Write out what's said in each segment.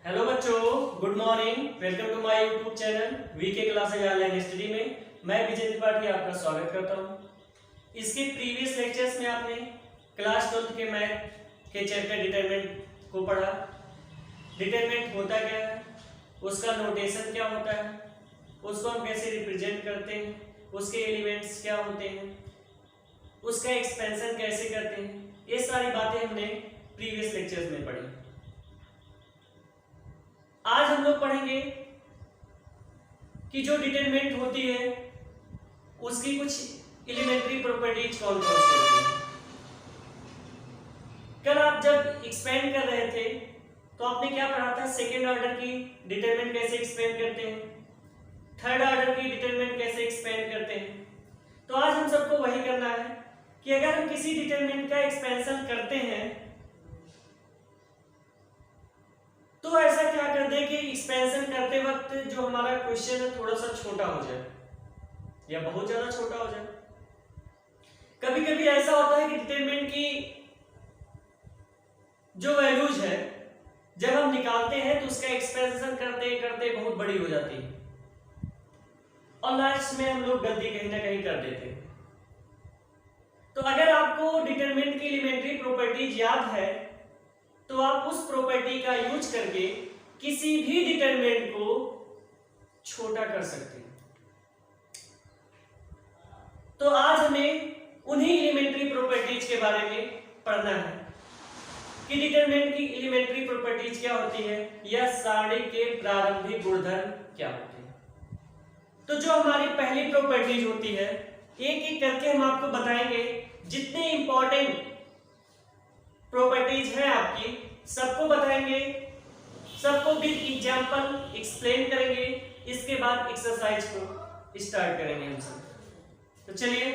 Hello बच्चों, good morning. Welcome to my YouTube channel VK classes online study में मैं विजय त्रिपाठी आपका स्वागत करता हूं। इसके प्रीवियस लेक्चर्स में आपने क्लास 12th के मैथ के चैप्टर डिटरमिनेंट को पढ़ा। डिटरमिनेंट होता क्या है, उसका नोटेशन क्या होता है, उसको हम कैसे रिप्रेजेंट करते हैं, उसके एलिमेंट्स क्या होते हैं, उसका एक्सपेंशन कैसे करते हैं, ये सारी बातें हमने प्रीवियस लेक्चर्स में पढ़ी। आज हम लोग पढ़ेंगे कि जो डिटरमिनेंट होती है उसकी कुछ एलिमेंट्री प्रॉपर्टीज कौन कौन सी होती है। कल आप जब एक्सपेंड कर रहे थे तो आपने क्या पढ़ा था, सेकेंड ऑर्डर की डिटरमिनेंट कैसे एक्सपेंड करते हैं, थर्ड ऑर्डर की डिटरमिनेंट कैसे एक्सपेंड करते हैं। तो आज हम सबको वही करना है कि अगर हम किसी डिटरमिनेंट का एक्सपेंशन करते हैं तो ऐसा क्या कर दे कि एक्सपेंशन करते वक्त जो हमारा क्वेश्चन है थोड़ा सा छोटा हो जाए या बहुत ज्यादा छोटा हो जाए। कभी कभी ऐसा होता है कि डिटरमिनेंट की जो वैल्यूज है जब हम निकालते हैं तो उसका एक्सपेंशन करते करते बहुत बड़ी हो जाती है और लास्ट में हम लोग गलती कहीं ना कहीं कर देते हैं। तो अगर आपको डिटरमिनेंट की एलिमेंट्री प्रॉपर्टीज याद है तो आप उस प्रॉपर्टी का यूज करके किसी भी डिटरमिनेंट को छोटा कर सकते हैं। तो आज हमें उन्हीं एलिमेंट्री प्रॉपर्टीज के बारे में पढ़ना है कि डिटरमिनेंट की एलिमेंट्री प्रॉपर्टीज क्या होती है या सारणी के प्रारंभिक गुणधर्म क्या होते हैं। तो जो हमारी पहली प्रॉपर्टीज होती है एक एक करके हम आपको बताएंगे। जितने इंपॉर्टेंट प्रॉपर्टीज हैं आपकी सबको बताएंगे, सबको विद एग्जांपल एक्सप्लेन करेंगे। इसके बाद एक्सरसाइज को स्टार्ट करेंगे हम सब। तो चलिए,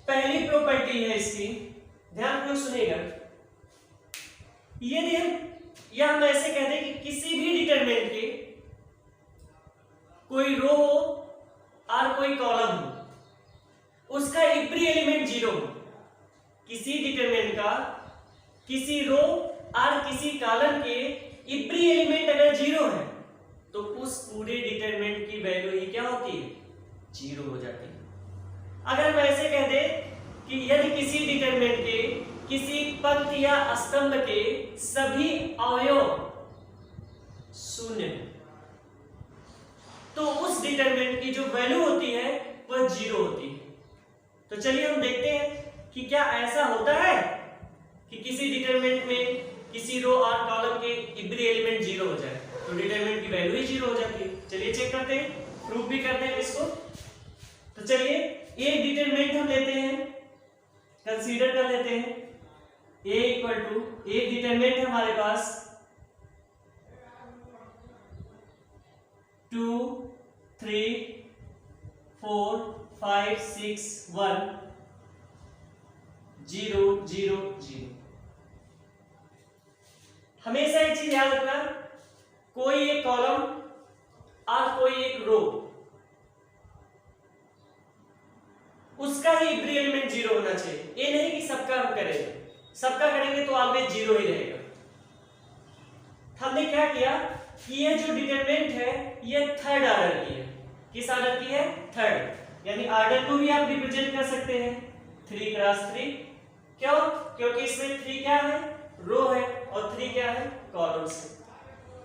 पहली प्रॉपर्टी है इसकी, ध्यानपूर्वक सुनिएगा। यदि हम ऐसे कह दें कि किसी भी डिटरमिनेंट के कोई रो और कोई कॉलम हो, उसका एवरी एलिमेंट जीरो हो। किसी डिटरमिनेंट का किसी रो और किसी कॉलम के एवरी एलिमेंट अगर जीरो है तो उस पूरे डिटरमिनेंट की वैल्यू ही क्या होती है, जीरो हो जाती है। अगर हम ऐसे कह दें कि यदि किसी डिटरमिनेंट के किसी पंक्ति या स्तंभ के सभी अवयव शून्य तो उस डिटरमिनेंट की जो वैल्यू होती है वह जीरो होती है। तो चलिए हम देखते हैं कि क्या ऐसा होता है कि किसी डिटरमिनेंट में किसी रो और कॉलम के एवरी एलिमेंट जीरो हो जाए तो डिटरमिनेंट की वैल्यू ही जीरो हो जाती है। चलिए चेक करते हैं, प्रूफ भी करते हैं इसको। तो चलिए एक डिटरमिनेंट हम लेते हैं, कंसीडर कर लेते हैं a इक्वल टू एक डिटरमिनेंट है हमारे पास 2 3 4 5 6 1 0 0 0। हमेशा एक चीज याद रखना, कोई एक कॉलम और कोई एक रो उसका ही एवरी एलिमेंट जीरो होना चाहिए। ये नहीं कि सबका हम करेंगे, सबका करेंगे तो ऑलवेज जीरो ही रहेगा। हमने क्या किया कि ये जो डिटरमिनेंट है ये थर्ड ऑर्डर की है। किस ऑर्डर की है, थर्ड। यानी ऑर्डर को भी आप रिप्रेजेंट कर सकते हैं 3 क्रॉस 3। क्यों, क्योंकि इसमें 3 क्या है, रो है और 3 क्या है, कॉलम्स है।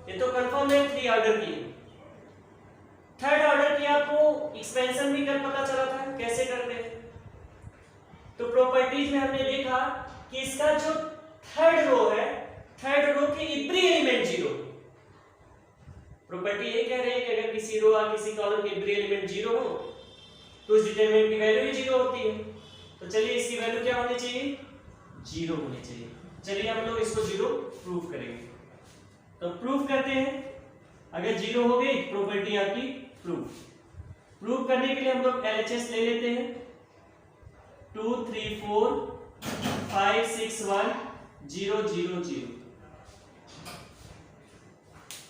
ये तो कंफर्म है 3 ऑर्डर की है। थर्ड ऑर्डर की आपको एक्सपेंशन भी कर पता चला था कैसे करते हैं। तो प्रॉपर्टीज में हमने देखा कि इसका जो थर्ड रो है, थर्ड रो के एवरी एलिमेंट जीरो। प्रॉपर्टी ये कह रही है कि अगर किसी रो और किसी कॉलम के एवरी एलिमेंट जीरो हो तो उस डिटरमिनेंट की वैल्यू ही जीरो होती है। तो चलिए इसकी वैल्यू क्या होनी चाहिए, जीरो होनी चाहिए। चलिए हम लोग इसको जीरो प्रूफ करेंगे। तो प्रूफ करते हैं, अगर जीरो हो गई प्रॉपर्टी आपकी प्रूफ करने के लिए हम लोग LHS ले लेते हैं 2 3 4 5 6 1 0 0 0।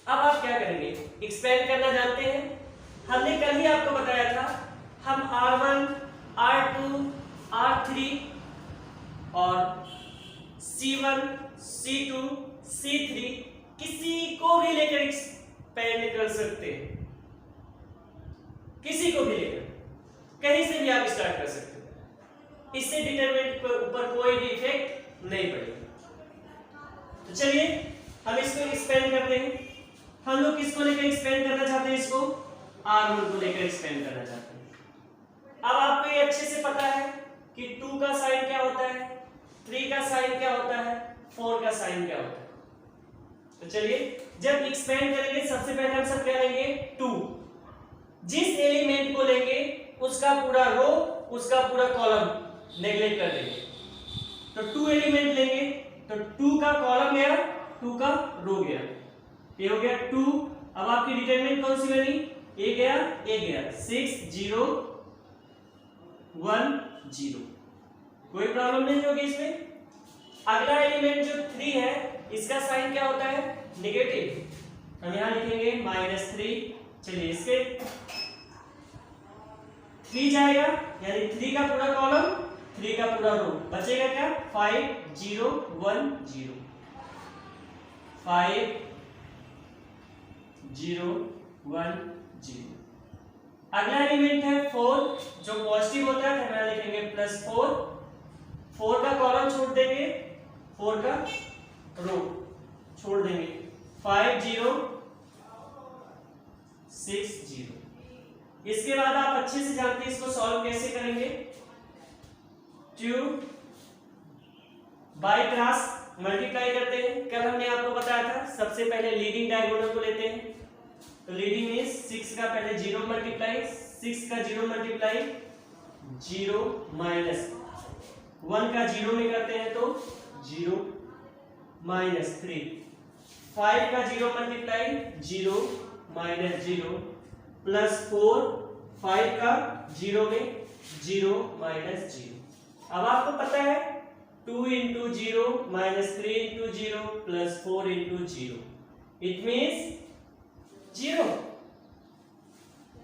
अब आप क्या करेंगे, एक्सपेंड करना जानते हैं। हमने कल ही आपको बताया था हम R1 R2 R3 और C1 C2 C3 किसी लेकर एक्सपेंड कर सकते हैं, किसी को भी लेकर, कहीं से भी आप स्टार्ट कर सकते हैं, इससे डिटरमिनेंट के ऊपर कोई भी इफेक्ट नहीं पड़ेगा। तो चलिए हम इसको एक्सपेंड करते हैं। हम लोग किसको लेकर एक्सपेंड करना चाहते हैं? इसको R1 को लेकर एक्सपेंड करना चाहते हैं। अब आपको ये अच्छे से पता है कि 2 का साइन क्या होता है, 3 का साइन क्या होता है, 4 का साइन क्या होता है। तो चलिए जब एक्सपेंड करेंगे सबसे पहले हम सब क्या लेंगे? 2। जिस एलिमेंट को लेंगे उसका पूरा रो, उसका पूरा कॉलम नेगलेक्ट कर देंगे। तो 2 एलिमेंट लेंगे तो 2 का कॉलम गया, 2 का रो गया, ये हो गया 2। अब आपकी डिटरमिनेंट कौन सी बनी? ए गया, ए गया, 6 0 1 0, कोई प्रॉब्लम नहीं होगी इसमें। अगला एलिमेंट जो 3 है, इसका साइन क्या होता है? नेगेटिव। हम यहां लिखेंगे -3। चलिए इसके 3 जाएगा, यानी 3 का पूरा कॉलम, 3 का पूरा रो, बचेगा क्या? 5 0 1 0, 5 0 1 0। अगला एलिमेंट है 4, जो पॉजिटिव होता है, तो हम लिखेंगे +4। 4 का कॉलम छोड़ देंगे, 4 का रो छोड़ देंगे, 5 0 6 0। इसके बाद आप अच्छे से जानते हैं इसको सॉल्व कैसे करेंगे। 2 बाय क्रॉस मल्टीप्लाई करते हैं। कल हमने आपको बताया था सबसे पहले लीडिंग डायगोनल को लेते हैं। तो लीडिंग मींस 6 का पहले 0 मल्टीप्लाई, 6 का 0 मल्टीप्लाई 0 माइनस 1 का 0 में करते हैं तो 0 -3, 5 का 0 मल्टीप्लाई 0 -0 +4, 5 का 0 में 0 -0। अब आपको पता है 2 × 0 -3 × 0 +4 × 0, इट मीन्स 0।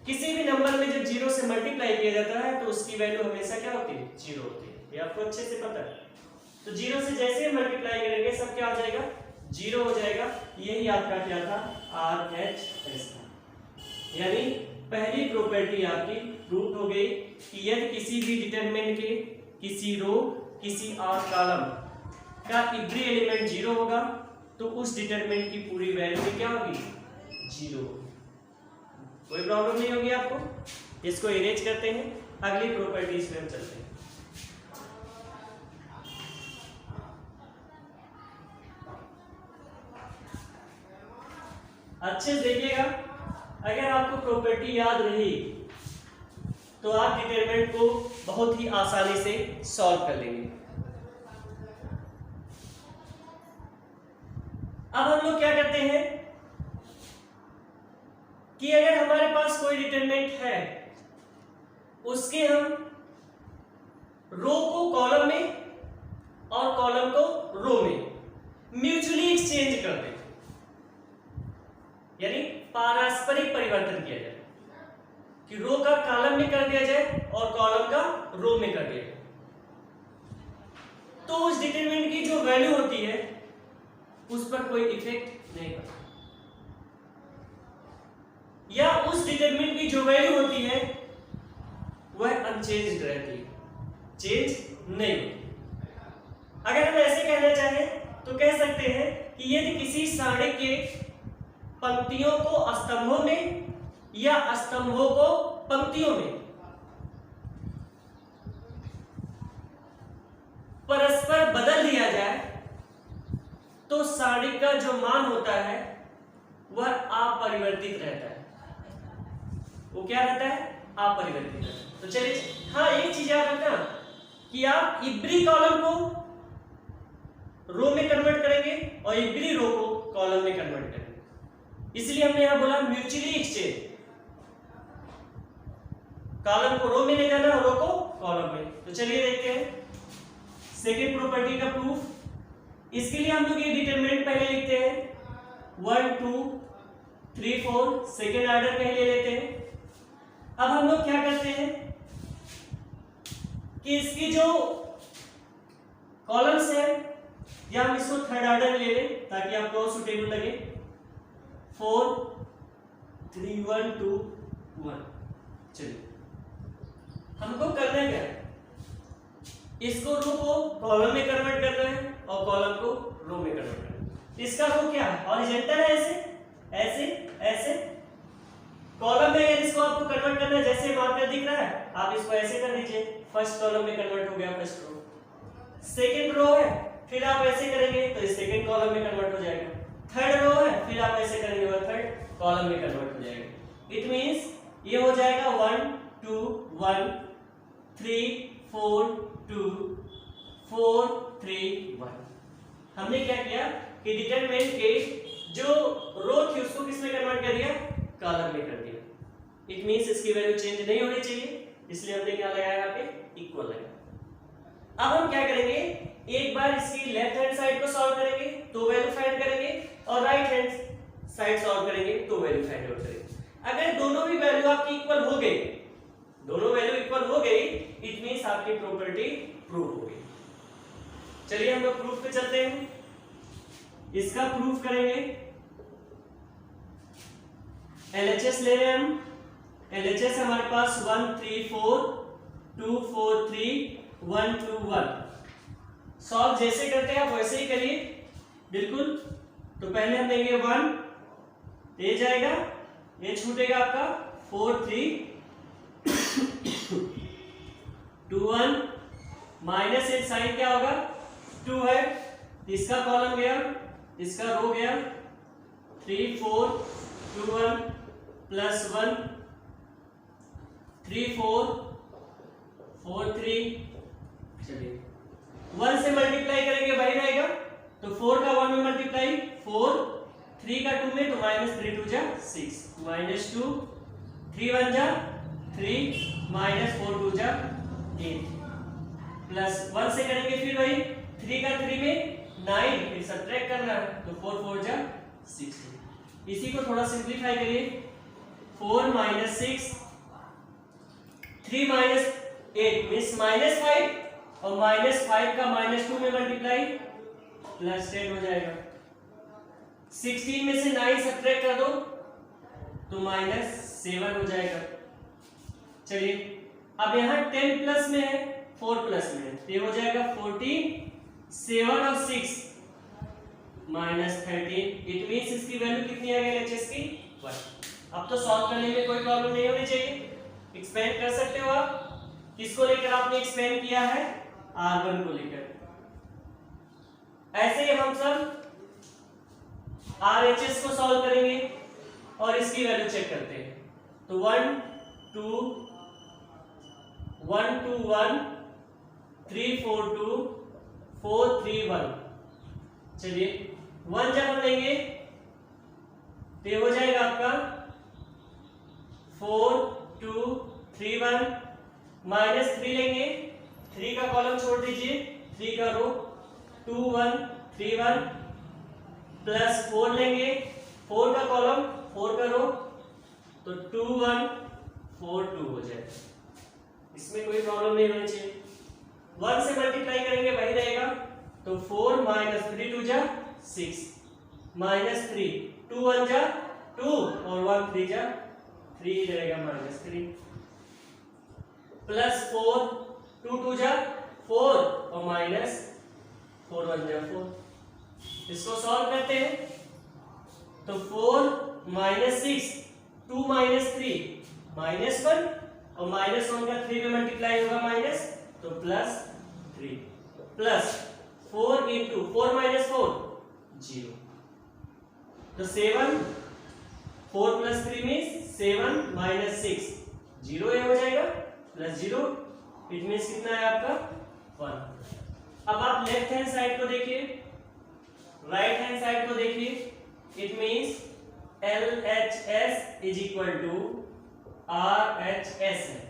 किसी भी नंबर में जब 0 से मल्टीप्लाई किया जाता है तो उसकी वैल्यू हमेशा क्या होती है? 0 होती है, ये आपको अच्छे से पता है। तो 0 से जैसे मल्टीप्लाई करेंगे सब क्या हो जाएगा? 0 हो जाएगा। यही आपका क्या था? RHS था। यानी पहली प्रॉपर्टी आपकी प्रूव हो गई कि यदि किसी भी डिटरमिनेंट के किसी रो, किसी R कॉलम का एवरी एलिमेंट 0 होगा तो उस डिटरमिनेंट की पूरी वैल्यू क्या होगी? 0। कोई प्रॉब्लम नहीं होगी आपको। इसको इरेज करते हैं, अगली प्रॉपर्टीज में हम चलते हैं। अच्छे से देखिएगा, अगर आपको प्रॉपर्टी याद रही तो आप डिटरमिनेंट को बहुत ही आसानी से सॉल्व कर लेंगे। अब हम लोग क्या करते हैं कि अगर हमारे पास कोई डिटरमिनेंट है, उसके हम रो को कॉलम में और कॉलम को रो में म्यूचुअली एक्सचेंज कर दें, यानी पारस्परिक परिवर्तन किया जाए कि रो का कॉलम में कर दिया जाए और कॉलम का रो में कर दिया जाए, तो उस डिटरमिनेंट की जो वैल्यू होती है उस पर कोई इफेक्ट नहीं पड़ता, या उस डिटरमिनेंट की जो वैल्यू होती है वह अनचेंज्ड रहती है, चेंज नहीं होती। अगर हम ऐसे कहना चाहें तो कह सकते हैं कि यदि किसी सारणी के पंक्तियों को स्तंभों में या स्तंभों को पंक्तियों में परस्पर बदल दिया जाए तो सारणी का जो मान होता है वह अपरिवर्तित रहता है। वो क्या रहता है? अपरिवर्तित रहता है। तो चलिए, हाँ एक चीज याद रखना कि आप इब्री कॉलम को रो में कन्वर्ट करेंगे और इब्री रो को कॉलम में कन्वर्ट करेंगे, इसलिए हमने यहां बोला म्यूचुअली एक्सचेंज। कॉलम को रो में ले जाना और रो को कॉलम में। तो चलिए देखते हैं सेकेंड प्रॉपर्टी का प्रूफ। इसके लिए हम लोग ये डिटरमिनेंट पहले लिखते हैं 1 2 3 4, सेकेंड ऑर्डर पहले लेते हैं। अब हम लोग क्या करते हैं कि इसकी जो कॉलम्स है या हम इसको थर्ड ऑर्डर ले लें ताकि आपको सुटेबल लगे। 4 3 1 2 1। चलिए हमको करना क्या है, इसको रो को कॉलम में कन्वर्ट करना है और कॉलम को रो में कन्वर्ट करना है। इसका रो क्या है, हॉरिजॉन्टल है, ऐसे ऐसे ऐसे। कॉलम में अगर इसको आपको कन्वर्ट करना है, जैसे मार्कर दिख रहा है, आप इसको ऐसे कर दीजिए, फर्स्ट कॉलम में कन्वर्ट हो गया फर्स्ट रो। सेकंड रो है, फिर आप ऐसे करेंगे तो इस सेकंड कॉलम में कन्वर्ट हो जाएगा। थर्ड रो है, फिर आप ऐसे करेंगे वो थर्ड कॉलम में कन्वर्ट हो जाएगा। इट मींस ये हो जाएगा 1 2 1 3 4 2 4 3 1। हमने क्या किया कि डिटरमिनेंट के जो रो थी उसको किस में कन्वर्ट कर दिया, कॉलम में कर दिया। इट मींस इसकी वैल्यू चेंज नहीं होनी चाहिए, इसलिए हमने क्या लगाया यहाँ पे, इक्वल लगाया। अब हम क्या करेंगे, एक बार इसकी लेफ्ट हैंड साइड को सॉल्व करेंगे तो वैल्यू फाइंड करेंगे, और राइट हैंड साइड सॉल्व करेंगे तो वैल्यू फाइंड आउट करेंगे। अगर दोनों भी वैल्यू आपकी इक्वल हो गई, दोनों वैल्यू इक्वल हो गई, इट मींस आपकी प्रॉपर्टी प्रूव हो गई। चलिए हम लोग प्रूफ पे चलते हैं, इसका प्रूफ करेंगे। एलएचएस ले रहे हैं हम, एलएचएस हमारे पास 1 3 4 2 4 3 1 2 1। सॉल्व जैसे करते हैं आप वैसे ही करिए बिल्कुल। तो पहले हम देंगे 1, ये जाएगा, ये छूटेगा आपका 4 3 2 1, माइनस एक साइन क्या होगा 2 है, इसका कॉलम गया, इसका रो गया, 3 4 2 1 प्लस 1 3 4 4 3। चलिए 1 से मल्टीप्लाई करेंगे वही रहेगा, तो 4 का 1 में मल्टीप्लाई 4, 3 का 2 में, तो माइनस 3 2 जा 6, माइनस 2 3 1 जा 3, माइनस 4 2 जा 8, प्लस 1 से करेंगे फिर वही, 3 का 3 में 9, फिर सब्ट्रैक्ट करना है, तो 4 4 जा 16। इसी को थोड़ा सिंप्लीफाई करिए, 4 माइनस 6 3 माइनस 8 मींस माइनस 5, और माइनस 5 का माइनस 2 में मल्टीप्लाई प्लस 10 हो जाएगा। 16 में से 9 सब्ट्रैक्ट कर दो तो माइनस 7 हो जाएगा। चलिए अब यहाँ 10 प्लस में है, 4 प्लस में है, ये हो जाएगा 14, 7 और 6 माइनस 13। इट मींस इसकी वैल्यू कितनी आ गई एचएस की 1। अब तो सॉल्व करने में कोई प्रॉब्लम नहीं होनी चाहिए, एक्सपेंड कर सकते हो आप। किसको लेकर आपने एक्सपेंड किया है, R1 को लेकर। ऐसे ही हम सब RHS को सॉल्व करेंगे और इसकी वैल्यू चेक करते हैं। तो 1 2 1 2 1 3 4 2 4 3 1। चलिए 1 जब हम लेंगे तो ये हो जाएगा आपका 4 2 3 1, माइनस 3 लेंगे, 3 का कॉलम छोड़ दीजिए, 3 का रो, 2 1 3 1, प्लस 4 लेंगे, 4 का कॉलम 4 का रो, तो 2 1 4 2 हो जाएगा। इसमें कोई प्रॉब्लम नहीं होनी चाहिए। 1 से मल्टीप्लाई करेंगे वही रहेगा, तो 4 माइनस 3 2 जा 6, माइनस 3 2 1 जा 2 और 1 3 जा 3 रहेगा माइनस 3, प्लस 4 2 2 जा 4 और माइनस 4 1 जा 4। इसको सॉल्व करते हैं, तो 4 माइनस 6 2 माइनस 3 माइनस 1, और माइनस 1 का 3 में मल्टीप्लाई होगा माइनस, तो प्लस 3, प्लस 4 इंटू 4 माइनस 4 0, तो 7 4 प्लस 3 मीन्स 7 माइनस 6 0 ये हो जाएगा, प्लस 0, इट मीन्स कितना है आपका 1। अब आप लेफ्ट हैंड साइड को देखिए, राइट हैंड साइड को देखिए, it means LHS is equal to RHS है,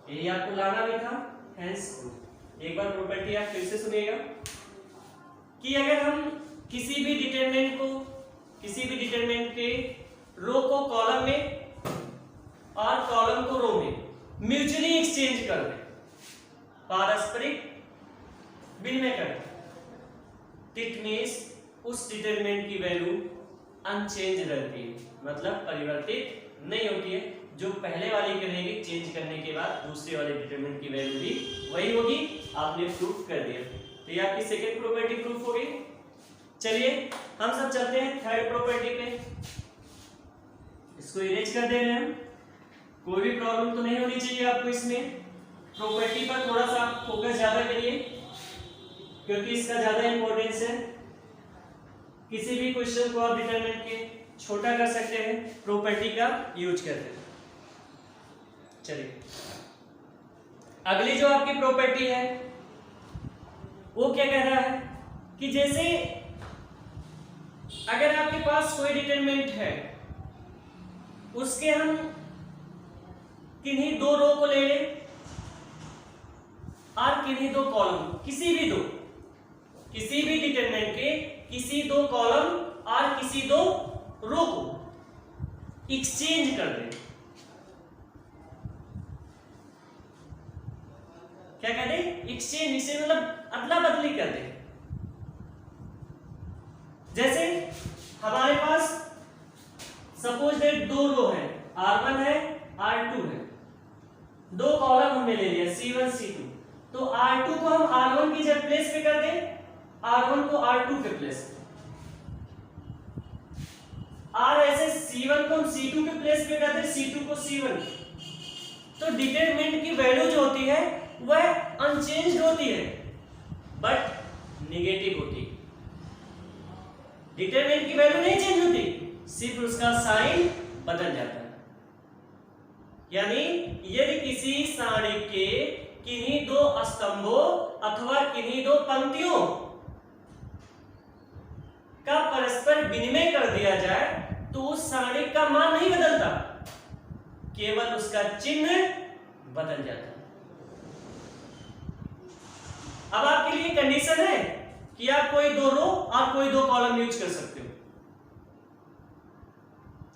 यही आपको लाना भी था। हेंस एक बार प्रॉपर्टी आप फिर से सुनिएगा कि अगर हम किसी भी डिटरमिनेंट के रो को कॉलम में और कॉलम को रो में म्यूचुअली एक्सचेंज कर दें, पारस्परिक विनिमय कर दें, इट मींस उस डिटरमिनेंट की वैल्यू अनचेंज रहती है, मतलब परिवर्तित नहीं होती है। जो पहले वाली की रहेगी चेंज करने के बाद दूसरे वाले डिटरमिनेंट की वैल्यू भी वही होगी। आपने प्रूफ कर दिया, तो ये आपकी सेकंड प्रॉपर्टी प्रूफ हो गई। चलिए हम सब चलते हैं थर्ड प्रॉपर्टी पे। इसको इरेज कर दे रहे हैं हम। कोई भी प्रॉब्लम तो नहीं होनी चाहिए आपको इसमें। प्रॉपर्टी पर थोड़ा सा फोकस ज्यादा करिए क्योंकि इसका ज्यादा इंपॉर्टेंस है। किसी भी क्वेश्चन को आप डिटरमिनेंट के छोटा कर सकते हैं प्रॉपर्टी का यूज करके। चलिए अगली जो आपकी प्रॉपर्टी है वो क्या कह रहा है कि जैसे अगर आपके पास कोई डिटरमिनेंट है, उसके हम किन्हीं दो रो को ले लें और किन्हीं दो कॉलम, किसी भी डिटरमिनेंट के किसी दो कॉलम और किसी दो रो को एक्सचेंज कर दें। क्या कहते हैं? एक्सचेंज। इसे मतलब अदला बदली कर दें। जैसे हमारे पास सपोज दैट दो रो है, R1 है R2 है, दो कॉलम हमने ले लिया C1 C2। तो R2 को हम R1 की जगह प्लेस पे कर दें, R1 को R2 पे प्लेस पे, और ऐसे C1 को हम C2 के प्लेस पे कर दें, C2 को C1। तो डिटरमिनेंट की वैल्यू जो होती है वह अनचेंज होती है बट नेगेटिव होती है। डिटरमिनेंट की वैल्यू नहीं चेंज होती, सिर्फ उसका साइन बदल जाता है। यानी यदि किसी सारणी के किन्हीं दो स्तंभों अथवा किन्हीं दो पंक्तियों का परस्पर विनिमय कर दिया जाए तो उस सारणी का मान नहीं बदलता, केवल उसका चिन्ह बदल जाता है। अब आपके लिए कंडीशन है कि आप कोई दो रो और कोई दो कॉलम यूज कर सकते हो।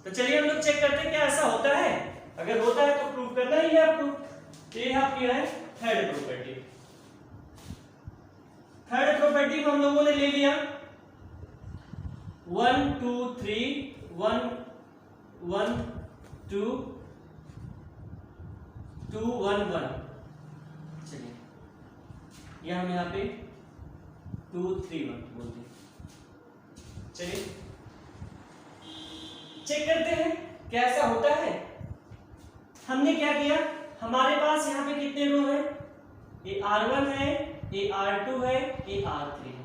तो चलिए हम लोग चेक करते हैं क्या ऐसा होता है। अगर होता है तो प्रूव करना ही है आपको। तो ये आपकी है थर्ड प्रॉपर्टी। थर्ड प्रॉपर्टी को हम लोगों ने ले लिया 1 2 3 1 1 2 2 1 1। चलिए यह हम यहाँ पे 2 3 1 बोलते हैं। चलिए चेक करते हैं कैसा होता है। हमने क्या किया, हमारे पास यहाँ पे कितने रो है, ये R1 है, ये R2 है, ये R3 है।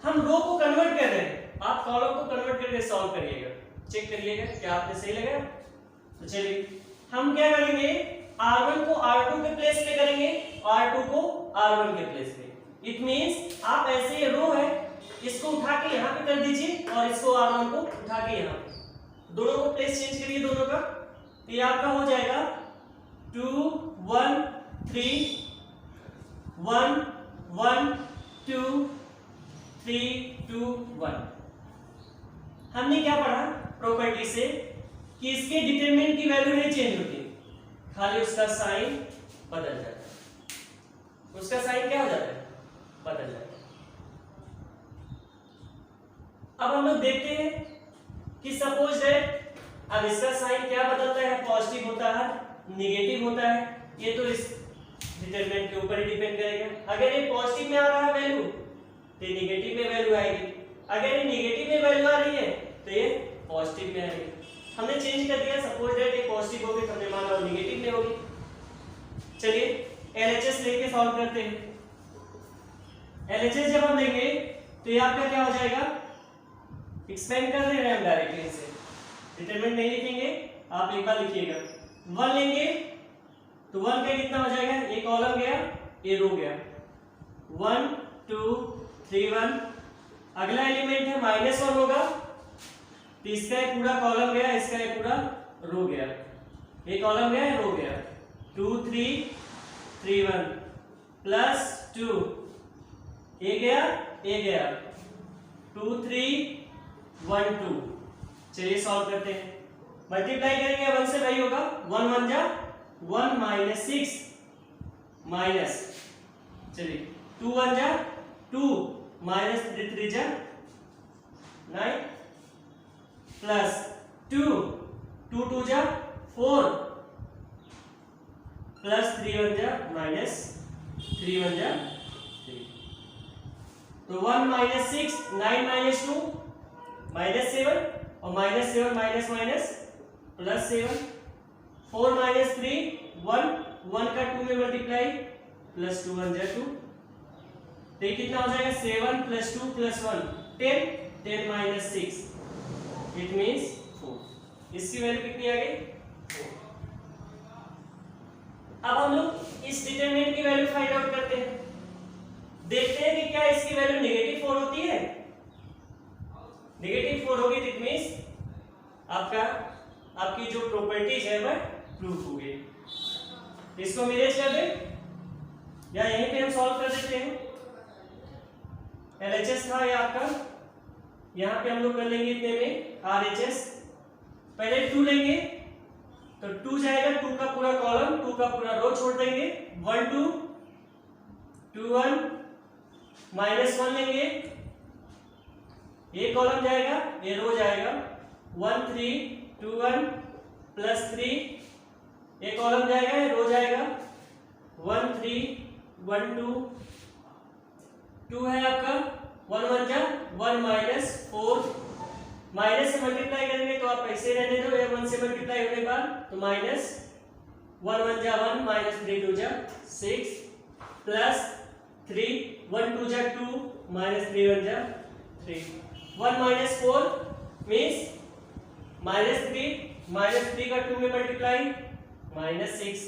हम रो को कन्वर्ट कर रहे हैं, आप कॉलम को कन्वर्ट करके सॉल्व करिएगा, चेक करिएगा क्या आपने सही लगा। तो चलिए हम क्या करेंगे, R1 को R2 के प्लेस पे करेंगे, R2 को R1 के प्लेस पे। इट मींस आप ऐसे रो है इसको उठा के यहाँ पे कर दीजिए और इसको R1 को उठा के यहाँ पे, दोनों को प्लेस चेंज करिए दोनों का। तो ये आपका हो जाएगा 2 1 3 1 1 2 3 2 1। हमने क्या पढ़ा प्रॉपर्टी से कि इसके डिटरमिनेंट की वैल्यू नहीं चेंज होती, खाली उसका साइन बदल जाता है। उसका साइन क्या हो जाता है, बदल जाता है। अब हम लोग देखते हैं कि सपोज दैट अब इसका साइन क्या बदलता है, पॉजिटिव होता है निगेटिव होता है, ये तो इस डिटरमिनेंट के ऊपर ही डिपेंड करेगा। अगर ये पॉजिटिव में आ रहा है वैल्यू तो ये निगेटिव में वैल्यू आएगी, अगर ये निगेटिव में वैल्यू आ रही है तो ये पॉजिटिव में आएगी। हमने चेंज कर दिया, सपोज दैट ये पॉजिटिव होगी तो हमने माना वो निगेटिव में होगी। चलिए एलएचएस लेके सॉल्व करते हैं। एलएचएस जब हम लेंगे तो ये आपका क्या हो जाएगा, एक्सपेंड कर दे रहे हैं हम डायरेक्टली इसे, डिटरमिनेंट नहीं लिखेंगे, आप एक बार लिखिएगा। 1 लेंगे तो 1 का कितना हो जाएगा, एक कॉलम गया ये रो गया, 1 2 3 1। अगला एलिमेंट है -1 होगा तो इसका एक पूरा कॉलम गया, इसका एक पूरा रो गया, एक कॉलम गया रो गया, 2 3 3 1 प्लस 2 ये गया 2 3 1 2। चलिए सॉल्व करते हैं, मल्टीप्लाई करेंगे 1 से वही होगा, 1 1 जा 1 -6 माइनस, चलिए 2 1 जा 2 -3 3 जा 9 प्लस 2 2 2 जा 4 प्लस 3 1 जा माइनस 3 1 जा 3। तो 1 माइनस 6 9 माइनस 2 माइनस 7 और minus 7 minus minus plus 7 4 minus 3 1 1 का 2 में मल्टीप्लाई प्लस 2 1 जा 2। तो ये कितना हो जाएगा 7 plus 2 plus 1 10 10 minus 6 it means 4। इसकी वैल्यू कितनी आ गई 4। अब हम लोग इस डिटरमिनेंट की वैल्यू फाइंड आउट करते हैं। देखते हैं कि क्या इसकी वैल्यू नेगेटिव 4 होती है। नेगेटिव 4 होगी इट मींस आपकी जो प्रॉपर्टीज है वह प्रूफ हो गई। इसको मिरेज कर दे या यहीं पे हम सॉल्व कर देते हैं। LHS था ये आपका, यहाँ पे हम लोग कर लेंगे इतने में RHS। पहले 2 लेंगे तो 2 जाएगा 2 का पूरा कॉलम 2 का पूरा रो छोड़ देंगे 1 2 2 1 माइनस 1 लेंगे ये कॉलम जाएगा ये रो जाएगा 1 3 2 1 प्लस 3 ये कॉलम जाएगा ये रो जाएगा 1 3 1 2 2 है आपका 1 1 जा 1 माइनस 4 माइनस से मल्टीप्लाई करेंगे तो आप ऐसे रहने दो या 1 से मल्टीप्लाई होने के बाद तो माइनस 1 1 जा 1 माइनस 3 2 जा 6 प्लस 3 1 2 जा 2 माइनस 3 1 जा 3 1 माइनस 4 मींस माइनस 3 का 2 में multiply minus 6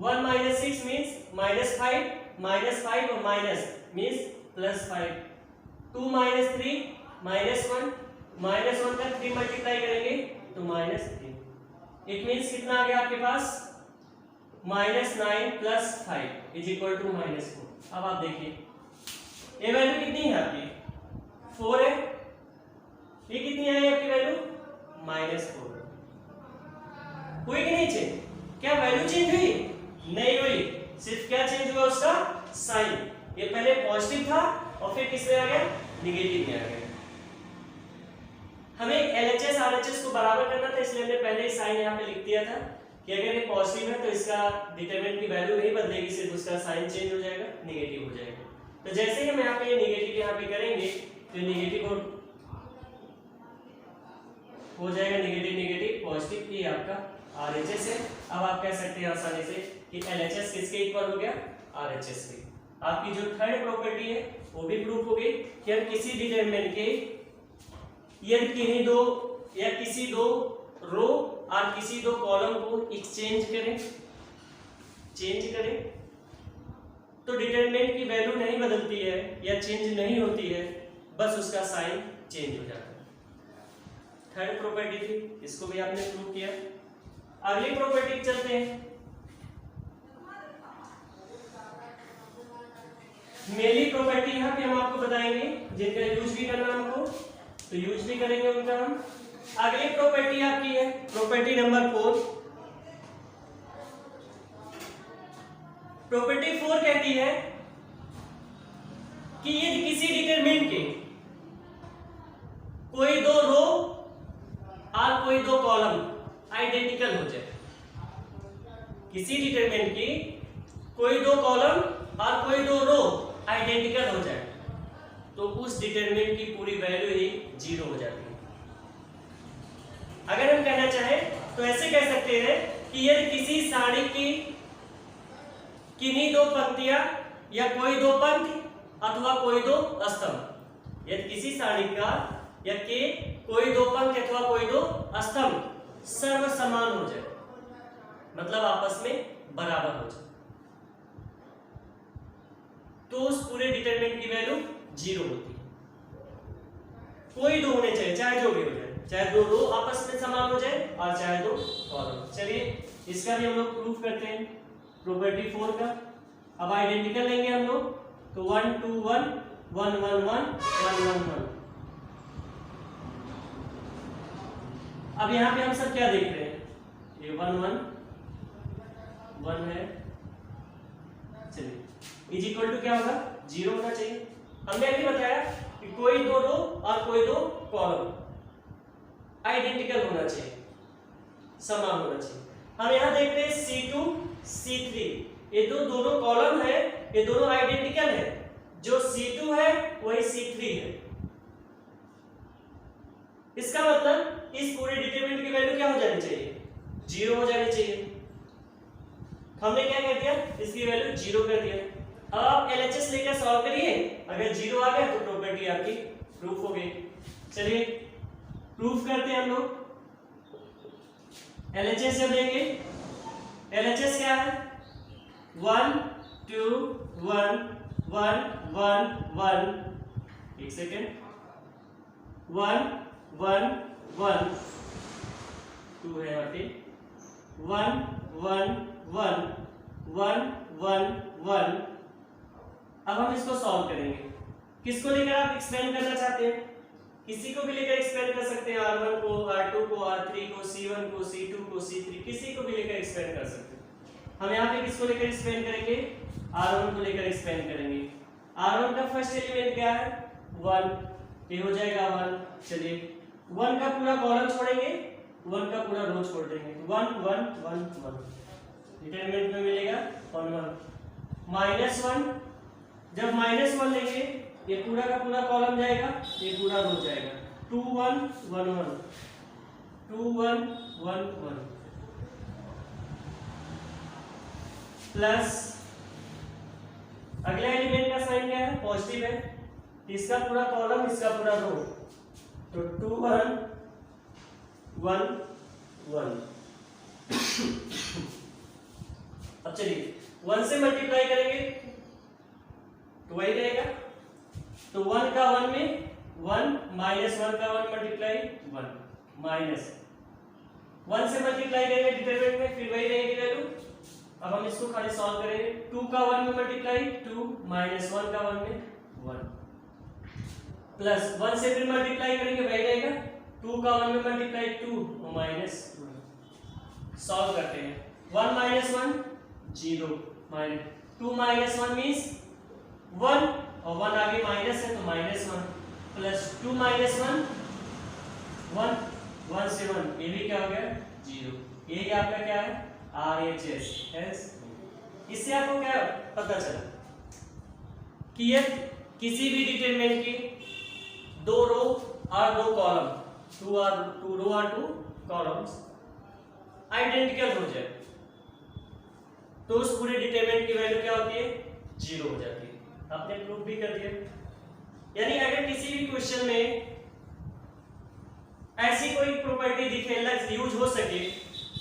1 minus 6 means minus 5 और minus means plus 5 2 minus 3 minus 1 का 3 मल्टीप्लाई करेंगे तो माइनस 3 इट मींस कितना आ गया आपके पास minus 9 plus 5 is equal to minus 4। अब आप देखिए ये वैल्यू कितनी है आपकी 4 है, ये कितनी आई आपकी वैल्यू माइनस 4। हुई कि नहीं चेंज? क्या वैल्यू चेंज हुई? नहीं हुई, सिर्फ क्या चेंज हुआ उसका साइन। ये पहले पॉजिटिव था और फिर किस में आ गया नेगेटिव में आ गया। हमें LHS RHS को बराबर करना था इसलिए हमने पहले ही साइन यहाँ पे लिख दिया था कि अगर ये पॉजिटिव है तो इसका डिटरमिनेंट की वैल्यू नहीं बदलेगी, सिर्फ उसका साइन चेंज हो जाएगा, नेगेटिव हो जाएगा। तो जैसे ही हम यहाँ पे ये नेगेटिव यहाँ पे करेंगे तो नेगेटिव हो जाएगा नेगेटिव पॉजिटिव। ये आपका RHS है। अब आप कह सकते हैं आसानी से कि LHS किसके इक्वल हो गया RHS के। आपकी जो थर्ड प्रॉपर्टी है वो भी प्रूफ हो गई कि हम किसी डिटरमिनेंट के यदि किसी दो रो और किसी दो कॉलम को एक्सचेंज करें तो डिटरमिनेंट की वैल्यू नहीं बदलती है या चेंज नहीं होती है, बस उसका साइन चेंज हो जाता है। थर्ड प्रॉपर्टी थी, इसको भी आपने प्रूव किया। अगली प्रॉपर्टी चलते हैं। मेनली प्रॉपर्टी यहाँ पे हम आपको बताएंगे जिनका यूज भी करना हमको, तो यूज भी करेंगे उनका हम। अगली प्रॉपर्टी आपकी है प्रॉपर्टी नंबर 4। प्रॉपर्टी 4 कहती है कि यदि किसी डिटरमिनेंट के कोई दो रो और कोई दो कॉलम आइडेंटिकल हो जाए, किसी डिटरमिनेंट की कोई दो कॉलम और कोई दो रो आइडेंटिकल हो जाए तो उस डिटरमिनेंट की पूरी वैल्यू ही 0 हो जाती है। अगर हम कहना चाहें तो ऐसे कह सकते हैं कि यदि किसी सारणी की किन्हीं दो पंक्तियां या कोई दो पंक्ति अथवा कोई दो स्तंभ, यदि किसी सारणी का या के कोई दो पंक्ति अथवा कोई दो स्तंभ सर्व समान हो जाए, मतलब आपस में बराबर हो जाए, तो उस पूरे डिटरमिनेंट की वैल्यू 0 होती है। कोई दो होने चाहिए, चाहे जो भी हो जाए, चाहे दो रो आपस में समान हो जाए और चाहे दो कॉलम। चलिए इसका भी हम लोग प्रूफ करते हैं प्रॉपर्टी 4 का। अब आइडेंटिकल लेंगे हम लोग तो 1 2 1 1 1 1 1 1 1। अब यहाँ पे हम सब क्या देख रहे हैं, ये 1 1 1 है। चलिए इज इक्वल टू क्या होगा 0 होना चाहिए। हमने अभी बताया कि कोई दो रो और कोई दो कॉलम, आइडेंटिकल होना चाहिए, समान होना चाहिए। हम यहाँ देखते हैं C2 C3, ये दोनों कॉलम है, ये दोनों आइडेंटिकल है, जो C2 है वही C3 है। इसका मतलब इस पूरे डिटरमिनेंट की वैल्यू क्या हो जानी चाहिए, 0 हो जानी चाहिए। हमने क्या कर दिया, इसकी वैल्यू 0 कर दिया। अब आप LHS लेकर सॉल्व करिए, अगर 0 आ गया तो प्रॉपर्टी आपकी प्रूफ हो गई। चलिए प्रूफ करते हैं हम लोग। LHS जब लेंगे, LHS क्या है, 1 2 1 1 1 1, एक सेकेंड, 1 1 1 2 है यहाँ पे, 1 1 1 1 1 1। अब हम इसको सॉल्व करेंगे। किसको लेकर आप एक्सपेंड करना चाहते हैं, किसी को भी लेकर एक्सपेंड कर सकते हैं, R1 को, R2 को, R3 को, C1 को, C2 को, C3, किसी को भी लेकर एक्सपेंड कर सकते हैं। हम यहाँ पे किसको लेकर एक्सपेंड करेंगे, R1 को लेकर एक्सपेंड करेंगे। R1 का फर्स्ट एलिमेंट क्या है, 1, ये हो जाएगा 1। चलिए 1 का पूरा कॉलम छोड़ेंगे, 1 का पूरा रो छोड़ देंगे, 1 1 1 1, डिटरमिनेंट में मिलेगा 1 1 -1। जब -1 लेंगे, ये पूरा का पूरा कॉलम जाएगा, ये पूरा रो जाएगा, 2 1 1 1 2 1 1 1 प्लस अगला एलिमेंट का साइन क्या है, पॉजिटिव है, इसका पूरा कॉलम, इसका पूरा रो, तो 2 1 1 1। अब चलिए 1 से मल्टीप्लाई करेंगे तो वही रहेगा, तो 1 का 1 में 1 -1 का 1 मल्टीप्लाई 1 माइनस 1 से मल्टीप्लाई करेंगे डिटरमिनेंट में, फिर वही रहेगी वैल्यू। अब हम इसको खाली सॉल्व करेंगे, 2 का 1 में मल्टीप्लाई 2 -1 का 1 में 1 प्लस 1 से फिर मल्टीप्लाई करेंगे वही रहेगा, 2 का 1 में मल्टीप्लाई 2 -1। सॉल्व करते हैं, 1 -1 0 2 -1 मींस 1 और 1 आगे माइनस है तो -1 प्लस 2 -1 1 1 से 1, ये भी क्या हो गया 0। ये आपका क्या है RHS। इससे आपको क्या पता चला कि ये किसी भी डिटरमिनेंट की 2 रो और 2 कॉलम, 2 रो और 2 कॉलम्स आइडेंटिकल हो जाए तो उस पूरे डिटरमिनेंट की वैल्यू क्या होती है, 0 हो जाती है। आपने प्रूफ भी कर दिया। यानी अगर किसी भी क्वेश्चन में ऐसी कोई प्रॉपर्टी दिखे, यूज हो सके,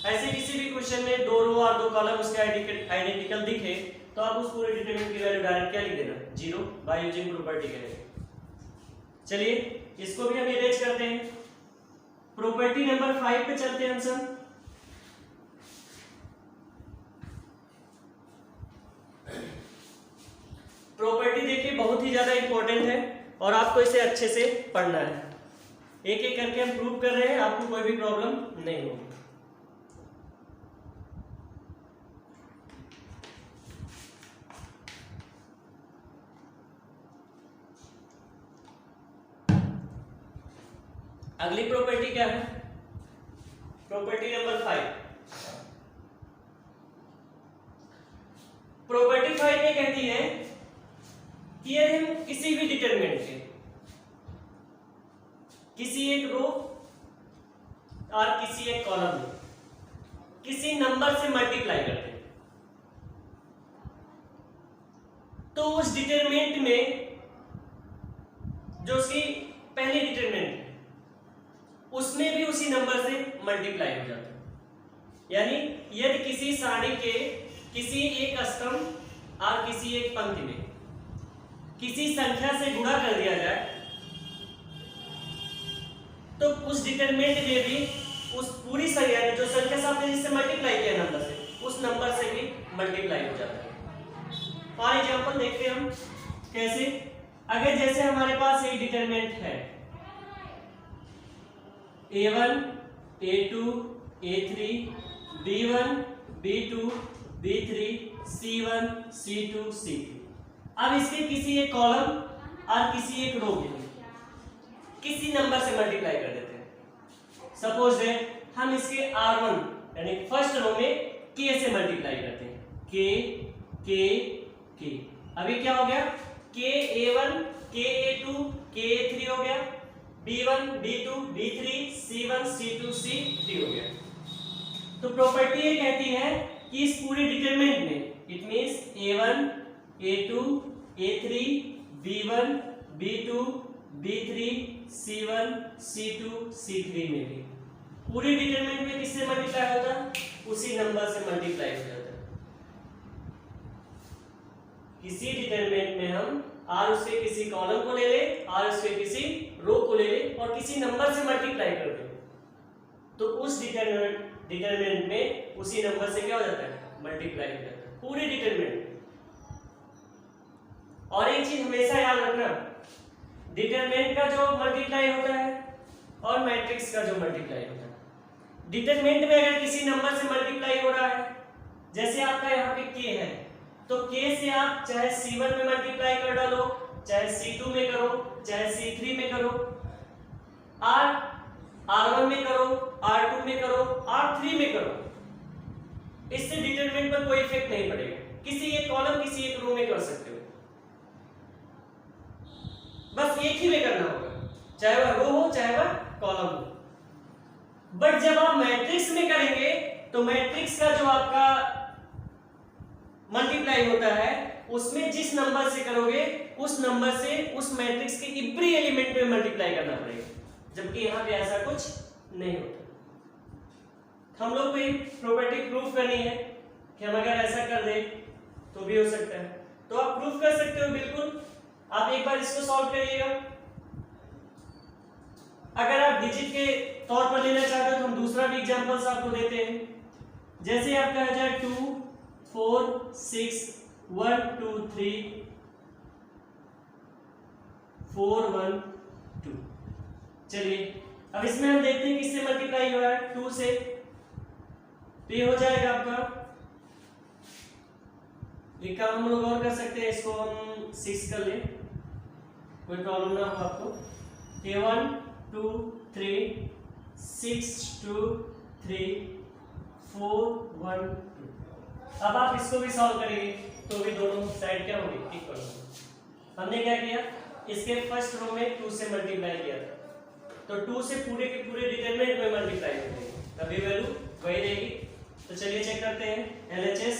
ऐसे किसी भी क्वेश्चन में 2 रो और 2 कॉलम उसके आइडेंटिकल दिखे, तो आप उस पूरे डिटरमिनेंट की वैल्यू डायरेक्ट क्या लिख देना, 0 बाय यूजिंग प्रॉपर्टी करेंगे। चलिए इसको भी हम इरेज करते हैं। प्रॉपर्टी नंबर 5 पे चलते हैं हम सब। प्रॉपर्टी देखिए बहुत ही ज्यादा इंपॉर्टेंट है और आपको इसे अच्छे से पढ़ना है। एक एक करके हम प्रूव कर रहे हैं, आपको कोई भी प्रॉब्लम नहीं होगी। अगली प्रॉपर्टी क्या है, प्रॉपर्टी नंबर 5। प्रॉपर्टी 5 ये कहती है कि यदि हम किसी भी डिटरमिनेंट के किसी एक रो और किसी एक कॉलम में किसी नंबर से मल्टीप्लाई करते हैं, तो उस डिटरमिनेंट में जो उसकी पहली डिटरमिनेंट है उसमें भी उसी नंबर से मल्टीप्लाई हो जाता है। यानी यदि किसी सारणी के किसी एक स्तंभ और किसी एक पंक्ति में किसी संख्या से गुणा कर दिया जाए तो उस डिटरमिनेंट में भी उस पूरी संख्या जो संख्या से आपने जिससे मल्टीप्लाई किया नंबर से, उस नंबर से भी मल्टीप्लाई हो जाता है। फॉर एग्जांपल देखते हैं हम कैसे। अगर जैसे हमारे पास एक डिटरमिनेंट है A1 A2 A3 B1 B2 B3 C1 C2 C3। अब इसके किसी एक कॉलम और किसी एक रो में किसी नंबर से मल्टीप्लाई कर देते हैं। सपोज दैट हम इसके R1 यानी फर्स्ट रो में k से मल्टीप्लाई करते हैं, k अभी क्या हो गया, ka1 ka2 ka3 हो गया, b1 b2 b3 c1 c2 c3 हो गया। तो प्रॉपर्टी ये कहती है कि इस पूरे डिटरमिनेंट में it means a1 a2 a3 b1 b2 b3 c1 c2 c3 में भी पूरे डिटरमिनेंट में किससे मल्टीप्लाई होता है, उसी नंबर से मल्टीप्लाई हो जाता है। किसी डिटरमिनेंट में हम r उसके किसी कॉलम को ले ले, r उसके किसी रो को ले ले और किसी नंबर से मल्टीप्लाई कर दे, तो उस डिटरमिनेंट में उसी नंबर से क्या हो जाता है, मल्टीप्लाई हो जाता है पूरे डिटरमिनेंट। और एक चीज हमेशा याद रखना, डिटरमिनेंट का जो मल्टीप्लाई होता है और मैट्रिक्स का जो मल्टीप्लाई होता है, डिटरमिनेंट में अगर किसी नंबर से मल्टीप्लाई हो रहा है, जैसे आपका यहाँ पे k है, तो k से आप चाहे c1 में मल्टीप्लाई कर डालो, चाहे c2 में करो, चाहे c3 में करो, r1 में करो, r2 में करो, r3 में करो, इससे डिटरमिनेंट पर कोई इफेक्ट नहीं पड़ेगा। किसी एक कॉलम किसी एक रो में कर सकते हो, बस एक ही में करना होगा, चाहे वह रो हो चाहे वह कॉलम हो। बट जब आप मैट्रिक्स में करेंगे तो मैट्रिक्स का जो आपका मल्टीप्लाई होता है उसमें जिस नंबर से करोगे उस नंबर से उस मैट्रिक्स के एवरी एलिमेंट में मल्टीप्लाई करना पड़ेगा, जबकि यहाँ पे ऐसा कुछ नहीं होता। हम लोग को एक प्रॉपर्टी प्रूफ करनी है कि हम अगर ऐसा कर दे तो भी हो सकता है, तो आप प्रूफ कर सकते हो बिल्कुल। आप एक बार इसको सॉल्व करिएगा। अगर आप डिजिट के तौर पर लेना चाहते हो तो हम दूसरा भी एग्जांपल्स आपको देते हैं। जैसे आपका आ जाए 2 4 6 1 2 3 4 1 2। चलिए अब इसमें हम देखते हैं किससे मल्टीप्लाई हुआ है, 2 से, तो ये हो जाएगा आपका, एक काम हम लोग और कर सकते हैं, इसको हम 6 कर ले, कोई प्रॉब्लम ना हो आपको। 1 2 3 6 2 3 4 1 2। अब आप इसको भी सॉल्व करेंगे तो भी दोनों साइड क्या होंगे, इक्वल होंगे। हमने क्या किया, इसके फर्स्ट रो में 2 से मल्टीप्लाई किया था, तो 2 से पूरे के पूरे डिटरमिनेंट में मल्टीप्लाई करेंगे, तभी वैल्यू वही रहेगी। तो चलिए चेक करते हैं, LHS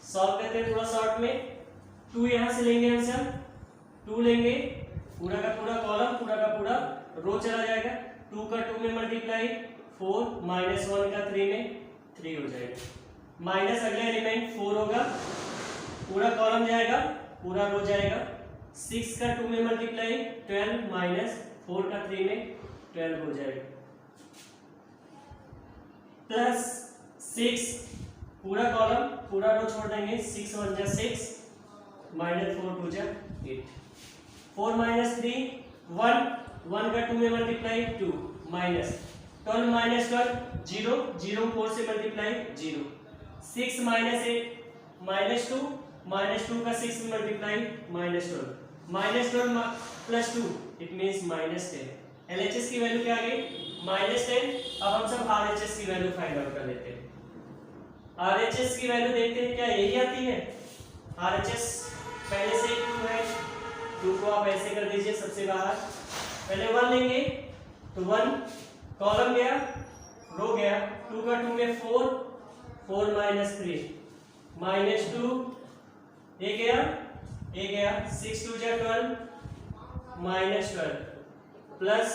सॉल्व करते हैं थोड़ा शॉर्ट में। 2 यहाँ से लेंगे, हम सब 2 लेंगे, पूरा का पूरा कॉलम पूरा का पूरा रो चला जाएगा, 2 का 2 में मल्टीप्लाई 4 -1 का 3 में 3 हो जाएगा, माइनस अगला एलिमेंट 4 होगा, पूरा कॉलम जाएगा पूरा रो जाएगा, 6 का 2 में मल्टीप्लाई 12 माइनस 4 का 3 में 12 हो जाएगा, प्लस 6 पूरा कॉलम पूरा रो छोड़ देंगे, 6 1 जा 6 माइनस 4 2 जा 8, 4 माइनस 3 1 1 का 2 में मल्टीप्लाई 2 माइनस 12 माइनस 12 0 0 4 से मल्टीप्लाई 0, 6 माइनस 8 माइनस 2 का 6 में multiply -12 plus 2 it means -10। LHS की वैल्यू क्या आ गई, -10। अब हम सब RHS की वैल्यू फाइंड आउट कर लेते हैं। RHS की वैल्यू देखते हैं, क्या यही आती है। RHS पहले से 2 है, 2 को आप ऐसे कर दीजिए सबसे बाहर, पहले 1 लेंगे तो 1 कॉलम गया रो गया, 2 का 2 में 4 4 माइनस 3 माइनस 2 ये गया 6 2 जा 12 माइनस 12 प्लस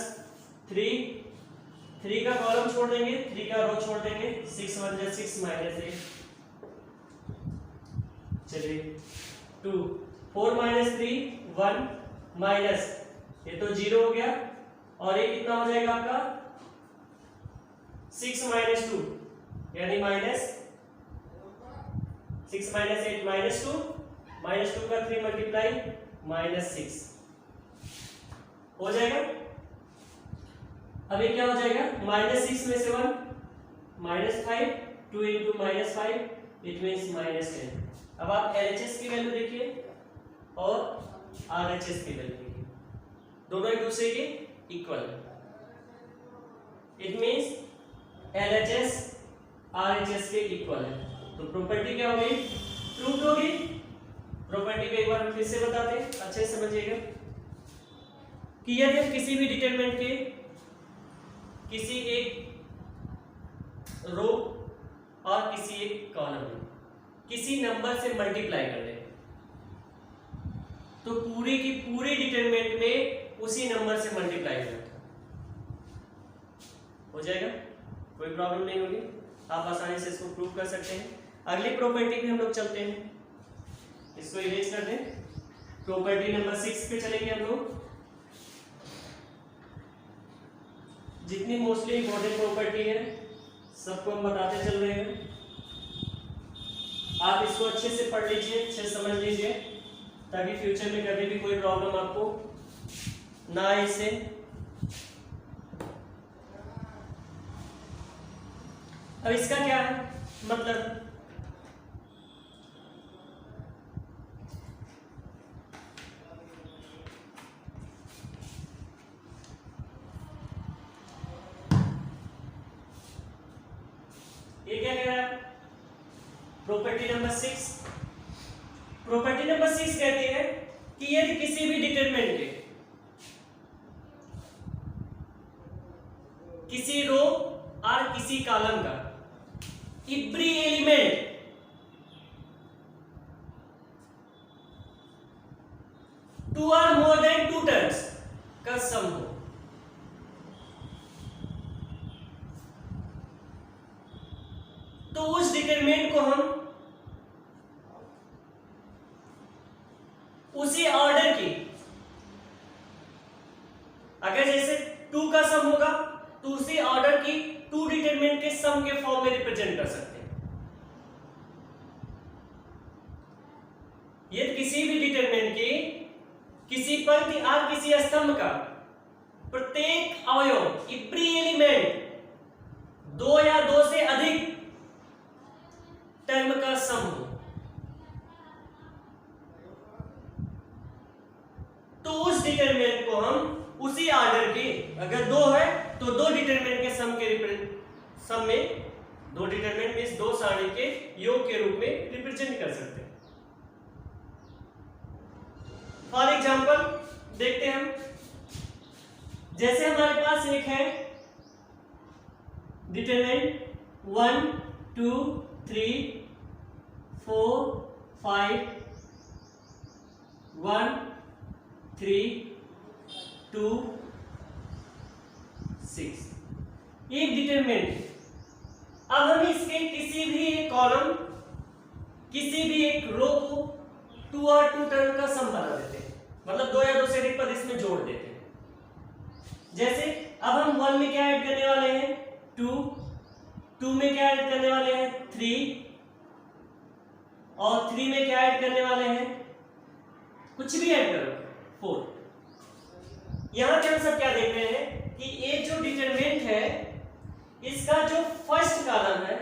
3 का कॉलम छोड़ देंगे 3 का रो छोड़ देंगे, 6 1 जा 6 माइनस 8। चलिए 2 4 माइनस 3 1 माइनस ये तो 0 हो गया, और ये कितना हो जाएगा आपका 6 माइनस 2 यानी माइनस 6 माइनस 8 माइनस 2 का 3 मल्टीप्लाई -6 हो जाएगा। अब ये क्या हो जाएगा, -6 में से 1 -5 2 इंटू -5 इट मीन्स -10। अब आप LHS की वैल्यू देखिए और RHS की वैल्यू देखिए, दोनों एक दूसरे के इक्वल है। इट मीन्स LHS RHS के इक्वल है। तो प्रॉपर्टी क्या होगी, प्रूव होगी। प्रॉपर्टी को एक बार हम फिर से बताते हैं, अच्छे से समझिएगा कि यदि हम किसी भी डिटरमिनेंट के किसी एक रो और किसी एक कॉलम में किसी नंबर से मल्टीप्लाई कर दें तो पूरी की पूरी डिटरमिनेंट में उसी नंबर से मल्टीप्लाई हो जाएगा, कोई प्रॉब्लम नहीं होगी। आप आसानी से इसको प्रूव कर सकते हैं। अगली प्रॉपर्टी पे हम लोग चलते हैं, इसको इरेज कर दें। प्रॉपर्टी नंबर 6 पे चलेंगे हम लोग। जितनी मोस्टली इंपॉर्टेंट प्रॉपर्टी है सबको हम बताते चल रहे हैं। आप इसको अच्छे से पढ़ लीजिए, अच्छे से समझ लीजिए, ताकि फ्यूचर में कभी भी कोई प्रॉब्लम आपको ना आए इससे। अब इसका क्या है मतलब, ये क्या कह रहा है, प्रॉपर्टी नंबर 6। प्रॉपर्टी नंबर 6 कहती है कि यदि किसी भी डिटरमिनेंट के किसी रो और किसी कॉलम का एवरी एलिमेंट टू और मोर देन 2 टर्म्स का सम हो, तो उस डिटरमिनेंट को हम उसी ऑर्डर की, अगर जैसे 2 का सम होगा तो उसी ऑर्डर की 2 डिटरमिनेंट के सम के फॉर्म में रिप्रेजेंट कर सकते हैं। यदि किसी भी डिटरमिनेंट की किसी पंक्ति और किसी स्तंभ का प्रत्येक अवयव एवरी एलिमेंट 2 या 2 से अधिक टर्म का सम हो, तो उस डिटरमिनेंट को हम उसी ऑर्डर के, अगर 2 है तो 2 डिटरमिनेंट के सम में 2 डिटरमिनेंट मींस 2 सारणी के योग के रूप में रिप्रेजेंट कर सकते हैं। फॉर एग्जांपल देखते हैं हम, जैसे हमारे पास एक है डिटरमिनेंट 1 2 3 4 5 1 3 2 6 एक डिटरमिनेंट। अब हम इसके किसी भी एक कॉलम, किसी भी एक रो को 2 और 2 टर्म का सम बना देते हैं, मतलब 2 या 2 से अधिक पद इसमें जोड़ देते हैं। जैसे अब हम 1 में क्या ऐड करने वाले हैं 2, 2 में क्या ऐड करने वाले हैं 3, और 3 में क्या ऐड करने वाले हैं, कुछ भी ऐड करो 4। यहां पे हम सब क्या देख रहे हैं कि ये जो डिटरमिनेंट है इसका जो फर्स्ट कॉलम है,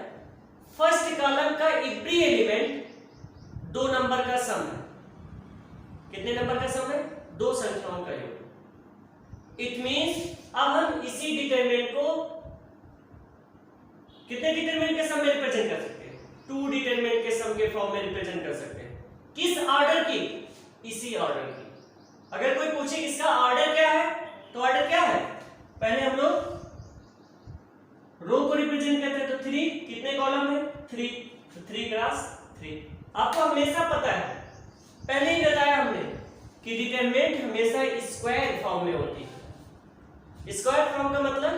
फर्स्ट कॉलम का एवरी एलिमेंट 2 नंबर का सम है। कितने नंबर का सम है, 2 संख्याओं का योग। इट मींस अब हम इसी डिटरमिनेंट को कितने डिटरमिनेंट के सम में रिप्रेजेंट कर सकते हैं, 2 डिटरमिनेंट के सम के फॉर्म में रिप्रेजेंट कर सकते हैं। किस ऑर्डर की, इसी ऑर्डर की। अगर कोई पूछे इसका ऑर्डर क्या है, तो ऑर्डर क्या है, पहले हम लोग रो को रिप्रेजेंट करते हैं, तो 3 कितने कॉलम है 3, तो 3 क्रॉस 3। आपको हमेशा पता है, पहले ही बताया हमने कि डिटरमिनेंट हमेशा स्क्वायर फॉर्म में होती है। स्क्वायर फॉर्म का मतलब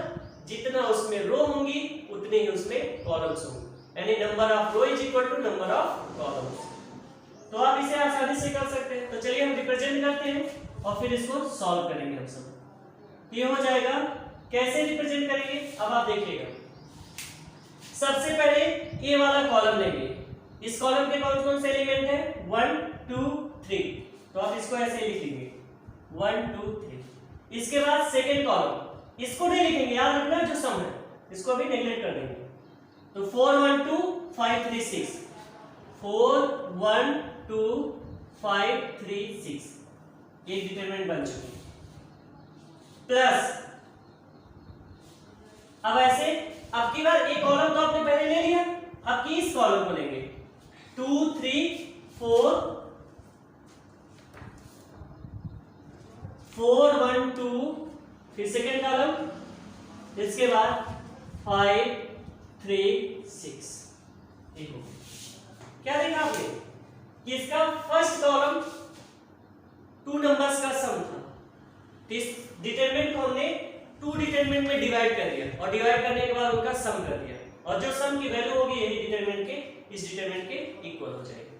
जितना उसमें रो होंगी उतने ही उसमें कॉलम्स होंगे, यानी number of row is equal to number of columns. तो आप इसे आसानी से कर सकते हैं। तो चलिए हम रिप्रेजेंट करते हैं और फिर इसको सॉल्व करेंगे हम सब। ये हो जाएगा, कैसे रिप्रेजेंट करेंगे अब आप देखिएगा। सबसे पहले ए वाला कॉलम लेंगे, इस कॉलम के कौन कौन से एलिमेंट है 1 2 3, तो आप इसको ऐसे लिखेंगे 1 2 3। इसके बाद सेकंड कॉलम, इसको नहीं लिखेंगे, याद रखना जो सम है इसको अभी नेगलेक्ट कर देंगे। तो 4 1 2 5 3 6, 4 1 2 5 3 6 एक डिटरमिनेंट बन चुकी। प्लस अब ऐसे अब की बार एक कॉलम तो आपने पहले ले लिया, अब की इस कॉलम को लेंगे 2 3 4 4 1 2, फिर सेकेंड कॉलम, इसके बाद 5 3 6। देखो क्या देखा आपने कि इसका फर्स्ट कॉलम 2 नंबर्स का सम था, इस डिटरमिनेंट को हमने 2 डिटरमिनेंट में डिवाइड कर दिया और डिवाइड करने के बाद उनका सम कर दिया, और जो सम की वैल्यू होगी यही डिटरमिनेंट के इस डिटरमिनेंट के इक्वल हो जाएगी।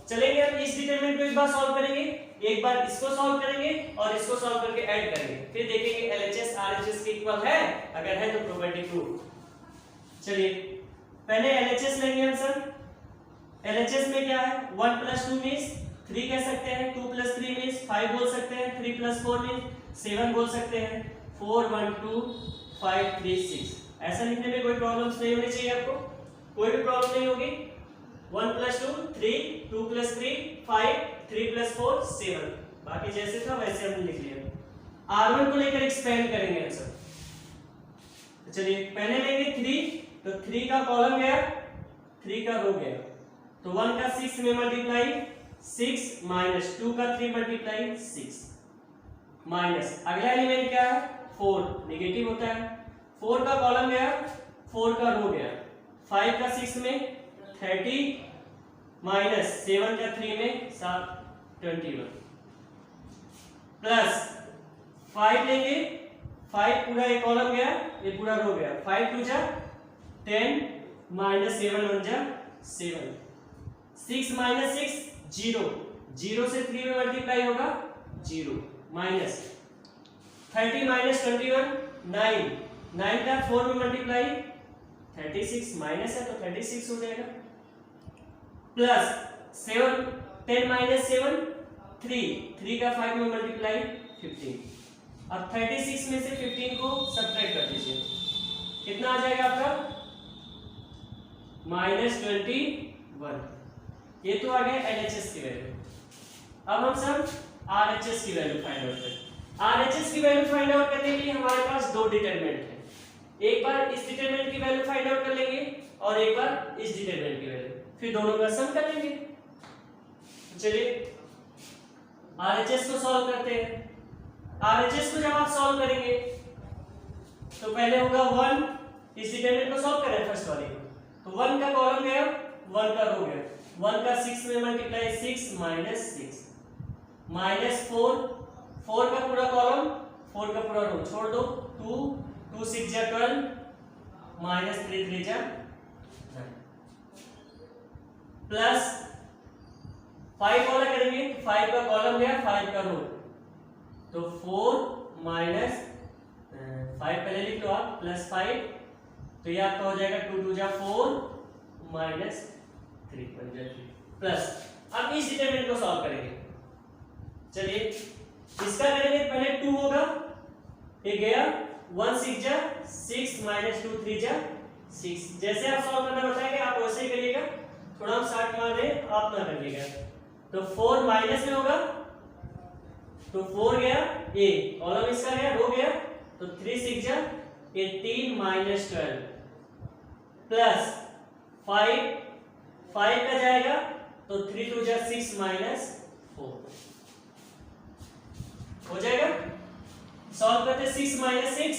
चलेंगे अब इस डिटरमिनेंट को एक बार सॉल्व करेंगे, एक बार इसको सॉल्व करेंगे और इसको सॉल्व करके ऐड करेंगे, फिर देखेंगे एलएचएस आरएचएस के इक्वल है, अगर है तो प्रॉपर्टी प्रूव। चलिए पहले एलएचएस लेंगे हम सर। एलएचएस में क्या है, 1 + 2 मींस 3 कह सकते हैं, 2 + 3 मींस 5 बोल सकते हैं, 3 + 4 मींस 7 बोल सकते हैं, 4 1 2 5 3 6। ऐसा लिखने में कोई प्रॉब्लम्स नहीं होनी चाहिए आपको, कोई भी प्रॉब्लम नहीं होगी। 1 + 2 3, 2 + 3 5, 3 + 4 7, बाकी जैसे था वैसे हमने लिख लिया। R1 को लेकर एक्सपेंड करेंगे हम सब। तो चलिए पहले लेंगे 3, तो 3 का कॉलम गया, 3 का रो गया, तो 1 का 6 में मल्टीप्लाई 6 माइनस 2 का 3 मल्टीप्लाई 6 माइनस अगला एलिमेंट क्या है 4, नेगेटिव होता है। 4 का कॉलम गया, 4 का रो गया, 5 का 6 में 30 माइनस 7 का 3 में 7 21 प्लस 5 लेंगे, 5 पूरा एक कॉलम गया, ये पूरा रो गया, 5 2 जा 10 माइनस 7 1 जा 7, 6 माइनस 6 0, 0 से 3 में मल्टीप्लाई होगा 0 माइनस 30 माइनस 21 9, 9 का 4 में मल्टीप्लाई 36 माइनस है तो 36 हो जाएगा, प्लस 7 10 माइनस 7 3 का 5 में मल्टीप्लाई 15। अब 36 में से 15 को सब्ट्रैक्ट कर दीजिए, कितना आ जाएगा आपका -21। ये तो आ गया एलएचएस की वैल्यू। अब हम सब आरएचएस की वैल्यू फाइंड आउट करें। आरएचएस की वैल्यू फाइंड आउट करने के लिए हमारे पास 2 डिटरमिनेंट है, एक बार इस डिटरमिनेंट की वैल्यू फाइंड आउट कर लेंगे और एक बार इस डिटरमिनेंट की वैल्यू, फिर दोनों का सम कर लेंगे। चलिए आरएचएस को सॉल्व करते हैं। आरएचएस को जब आप सॉल्व करेंगे तो पहले होगा 1, इस डिटरमिनेंट को सॉल्व करें फर्स्ट वाले को, तो 1 का कॉलम गया, 1 का रो गया, 1 का 6 में मल्टीप्लाई 6 माइनस 6 माइनस 4 का पूरा कॉलम, 4 का पूरा रो छोड़ दो, 2 6 जा 12 माइनस 3 3 जा 9 प्लस 5 वाला करेंगे, 5 का कॉलम गया, 5 का रो, तो 4 माइनस 5 पहले लिख लो आप, प्लस 5, तो ये आपका हो जाएगा 2 2 जा 4 माइनस 3 1 जा 3 प्लस। अब इस डिटरमिनेंट को सॉल्व करेंगे। चलिए इसका करेंगे, पहले 2 होगा, ये गया 1 6 जा 6 माइनस 2 3 जा 6। जैसे आप सॉल्व करना बताएंगे आप वैसे ही करिएगा, थोड़ा हम शॉर्ट मार रहे हैं, आप ना करिएगा। तो 4 माइनस में होगा, तो 4 गया, ए कॉलम इसका गया, रो गया, तो 3 6 जा 18 माइनस 12 प्लस 5 का जाएगा, तो 3 2 जा 6 माइनस 4 हो जाएगा। सॉल्व करते 6 माइनस 6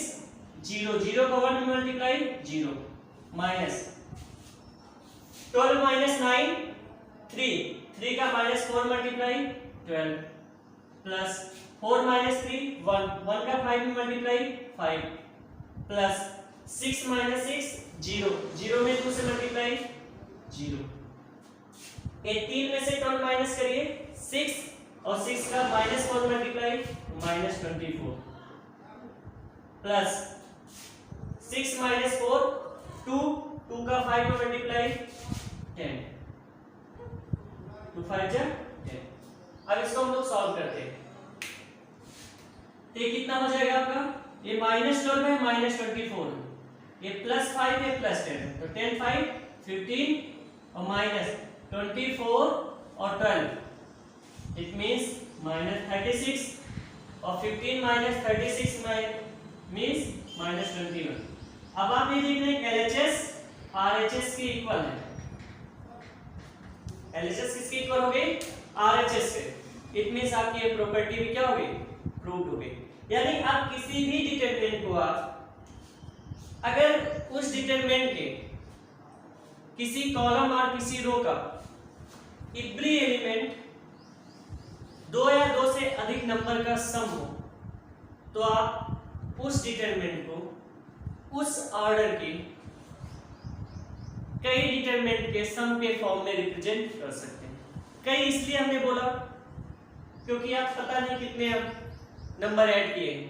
0, 0 का 1 में मल्टीप्लाई 0 माइनस 12 माइनस 9 3 का माइनस 4 मल्टीप्लाई 12 प्लस 4 माइनस 3 1 का 5 में मल्टीप्लाई 5 प्लस 6 माइनस 6 0 में 2 से मल्टीप्लाई 0, 18 में से 12 माइनस करिए 6 और 6 का minus 4 multiply minus 24 plus 6 minus 4 2 का 5 में मल्टीप्लाई 10, 2 5 जा 10। अब इसको हम लोग सॉल्व करते हैं, तो ये कितना हो जाएगा आपका, ये -12 है -24, ये +5 है +10, तो 10 5 15 और माइनस 24 और 12, इट मींस -36 और 15 माइनस 36 मींस -21। अब आप ये देख रहे हैं LHS RHS के इक्वल है। LHS किसके इक्वल हो गई? RHS के। इट मींस आपकी ये प्रॉपर्टी भी क्या हो गई? प्रूव्ड हो गई। यानी आप किसी भी डिटरमिनेंट को आप अगर उस डिटरमिनेंट के किसी कॉलम और किसी रो का एवरी एलिमेंट 2 या 2 से अधिक नंबर का सम हो तो आप उस डिटरमिनेंट को उस ऑर्डर के कई डिटरमिनेंट के सम के फॉर्म में रिप्रेजेंट कर सकते हैं। कई इसलिए हमने बोला क्योंकि आप पता नहीं कितने अब नंबर ऐड किए हैं।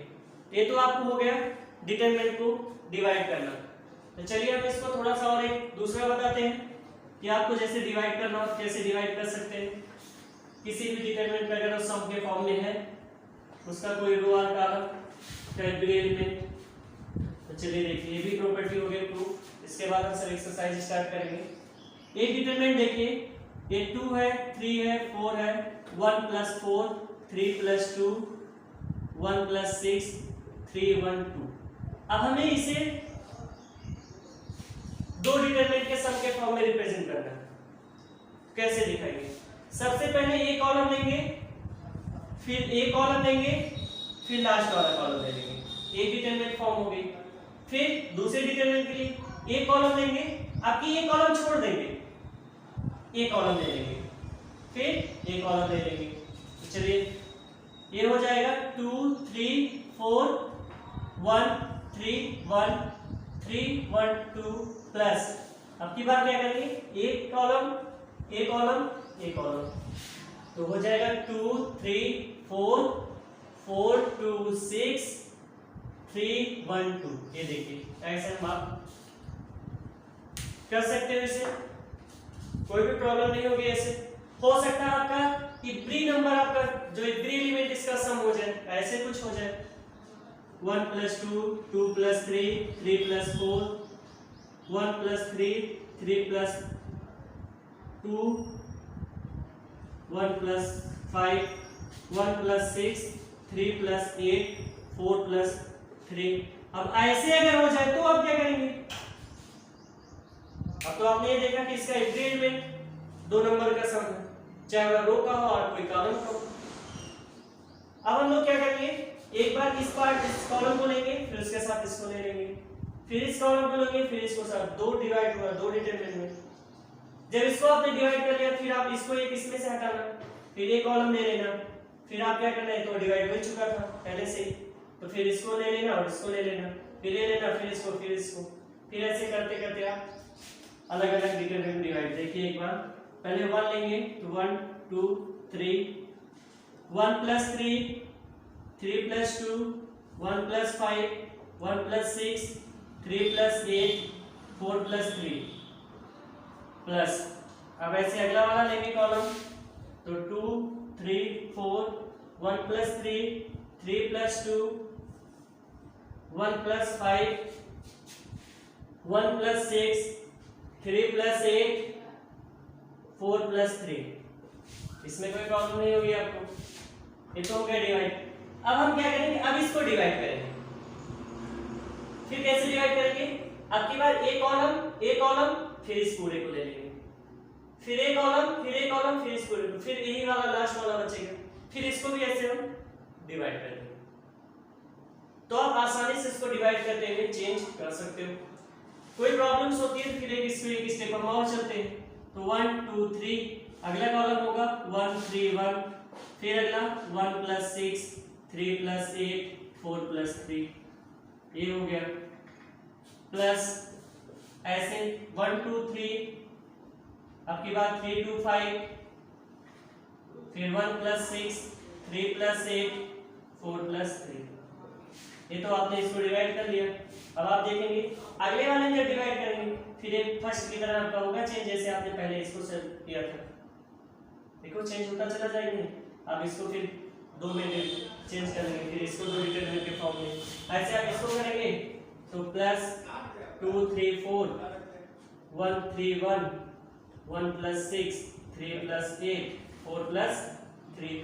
ये तो आपको हो गया डिटरमिनेंट को डिवाइड करना। तो चलिए हम इसको थोड़ा सा और एक दूसरा बताते हैं कि आपको जैसे डिवाइड करना हो कैसे डिवाइड कर सकते हैं। किसी भी डिटरमिनेंट अगर वो सम के फॉर्म में है, उसका कोई रो और कॉलम एवरी एलिमेंट, तो चलिए देखिए ये भी प्रॉपर्टी हो गई प्रूफ। इसके बाद हम सब एक्सरसाइज स्टार्ट करेंगे। एक डिटरमिनेंट देखिए, ये 2 है, 3 है, 4 है, 1 + 4, 3 + 2, 1 + 6, 3 1 2। अब हमें इसे दो डिटरमिनेंट के सम के फॉर्म में रिप्रेजेंट करना है। कैसे दिखाएंगे? सबसे पहले ए कॉलम लेंगे, फिर ए कॉलम लेंगे, फिर लास्ट वाला कॉलम ले लेंगे। एक डिटरमिनेंट फॉर्म हो गई। फिर दूसरे डिटरमिनेंट के लिए ए कॉलम लेंगे, आपकी ए कॉलम छोड़ देंगे, ए कॉलम ले लेंगे, फिर ए कॉलम ले लेंगे। तो चलिए ये हो जाएगा 2 3 4 1 3 1 3 1 2 प्लस। अब की बार क्या करेंगे? एक column A column A column, तो हो जाएगा 2 3 4 4 2 6 3 1 2। ये देखिए ऐसे हम आप कर सकते हो, इसे कोई भी प्रॉब्लम नहीं होगी। ऐसे हो सकता है आपका इवरी नंबर, आपका जो इवरी एलिमेंट इसका सम हो जाए, ऐसे कुछ हो जाए 1 + 2 2 + 3 3 + 4 1 + 3 3 + 2 1 + 5 1 + 6 3 + 8 4 + 3। अब ऐसे अगर हो जाए तो आप क्या करेंगे? अब तो आपने ये देखा कि इसका एवरी एलिमेंट 2 नंबर का सम है, चाहे वह रो का हो और कोई कॉलम का हो। अब हम लोग क्या करेंगे? एक बार इस कॉलम को लेंगे, फिर उसके साथ इसको ले लेंगे, फिर इस कॉलम को लेंगे, फिर इसको साथ। 2 डिवाइड हुआ 2 डिटरमिनेंट में। जब इसको आपने डिवाइड कर लिया, फिर आप इसको एक इसमें से हटाना, फिर एक कॉलम ले लेना, फिर आप क्या करना है, तो डिवाइड हो चुका था पहले से ही, तो फिर इसको ले लेना और इसको ले लेना, फिर ले लेना, फिर इसको, फिर इसको, फिर ऐसे करते करते आप अलग अलग डिटरमिनेंट डिवाइड। देखिए एक बार पहले 1 लेंगे तो 1 2 3 1 + 3 3 + 2 1 + 5 1 + 6 3 + 8 4 + 3 प्लस। अब ऐसे अगला वाला लेंगे कॉलम, तो 2 3 4 1 + 3 3 + 2 1 + 5 1 + 6 3 + 8 4 + 3। इसमें कोई प्रॉब्लम नहीं होगी आपको। ये तो हो गया डिवाइड। अब हम क्या करेंगे? अब इसको डिवाइड करेंगे। फिर कैसे डिवाइड करेंगे? अब की बार ए कॉलम फिर इस पूरे को ले लेंगे, फिर ए कॉलम फिर ए कॉलम फिर इस पूरे को, फिर यही वाला लास्ट वाला बचेगा, फिर इसको भी ऐसे हम डिवाइड कर देंगे। तो आप आसानी से इसको डिवाइड करते हुए चेंज कर सकते हो। कोई प्रॉब्लम्स होती है फिर एक स्टेप हम और चलते हैं। तो 1 2 3 अगला कॉलम होगा 1 3 1, फिर अगला 1 + 6 3 + 8 4 + 3। ये हो गया प्लस ऐसे 1 2 3, आपकी बात 3 2 5, फिर 1 + 6 3 + 8 4 + 3। ये तो आपने इसको डिवाइड कर लिया। अब आप देखेंगे अगले वाले जब डिवाइड करेंगे फिर एक फर्स्ट की तरह आपका होगा चेंज, जैसे आपने पहले इसको सेट किया था। देखो चेंज होता चला जाएगा। अब इसको फिर 2 में चेंज करेंगे, फिर इसको 2 डिटरमिनेंट के फॉर्म में। ऐसे आप इसको करेंगे तो प्लस 2 3 4 1 3 1 1 + 6 3 + 8 4 + 3।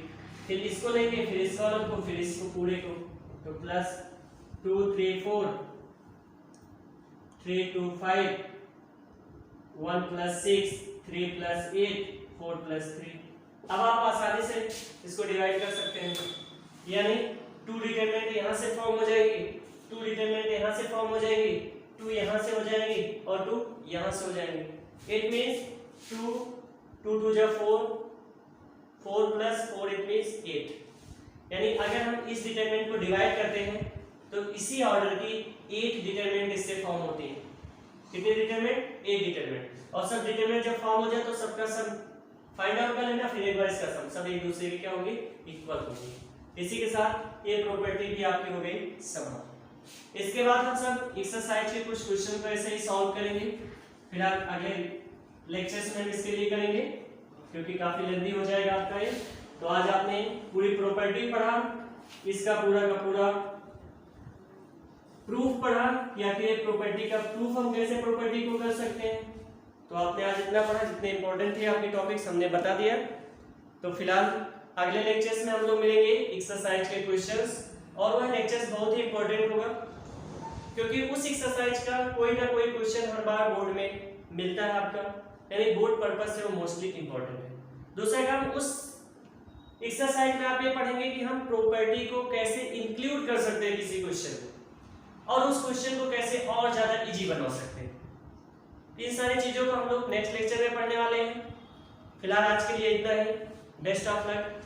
फिर इसको लेंगे, फिर इस कॉलम को, फिर इसको पूरे को, तो प्लस 2 3 4 3 2 5, 1 + 6, 3 + 8, 4 + 3। अब आप आसानी से इसको डिवाइड कर सकते हैं, यानी 2 डिटरमिनेंट यहाँ से फॉर्म हो जाएगी, 2 डिटरमिनेंट यहाँ से फॉर्म हो जाएगी, 2 यहाँ से हो जाएगी और 2 यहाँ से हो जाएंगे। इट मीन्स 2 2 2 जा 4, 4 + 4 इट मीन्स 8। यानी अगर हम इस डिटरमिनेंट को डिवाइड करते हैं तो इसी ऑर्डर की 8 डिटरमिनेंट इससे फॉर्म होती है। कितने डिटरमिनेंट? 8 डिटरमिनेंट। और सब डिटरमिनेंट जब फॉर्म हो जाए तो सबका सम फाइंड आउट कर लेना, फिर एक बार इसका सम, सब एक दूसरे के क्या होंगे? इक्वल होंगे। इसी के साथ ये प्रॉपर्टी भी आपकी हो गई समाप्त। इसके बाद हम सब एक्सरसाइज के कुछ क्वेश्चन को ऐसे ही सॉल्व करेंगे, फिर अगले लेक्चर्स में हम इसके लिए करेंगे क्योंकि काफी लेंथी हो जाएगा आपका ये। तो आज आपने पूरी प्रॉपर्टी पढ़ा, इसका पूरा का पूरा प्रूफ पढ़ा, या फिर प्रॉपर्टी का प्रूफ हम कैसे प्रॉपर्टी को कर सकते हैं। तो आपने आज इतना पढ़ा, जितने इंपॉर्टेंट थे आपके टॉपिक्स हमने बता दिया। तो फिलहाल अगले लेक्चर्स में हम लोग मिलेंगे एक्सरसाइज के क्वेश्चंस, और वह लेक्चर्स बहुत ही इंपॉर्टेंट होगा क्योंकि उस एक्सरसाइज का कोई ना कोई क्वेश्चन हर बार बोर्ड में मिलता है आपका, यानी बोर्ड पर्पस से वो मोस्टली इंपॉर्टेंट है। दूसरा काम, उस एक्सरसाइज में आप ये पढ़ेंगे कि हम प्रॉपर्टी को कैसे इंक्लूड कर सकते हैं किसी क्वेश्चन में, और उस क्वेश्चन को कैसे और ज्यादा इजी बना सकते हैं। इन सारी चीजों को हम लोग नेक्स्ट लेक्चर में पढ़ने वाले हैं। फिलहाल आज के लिए इतना ही। Best of luck.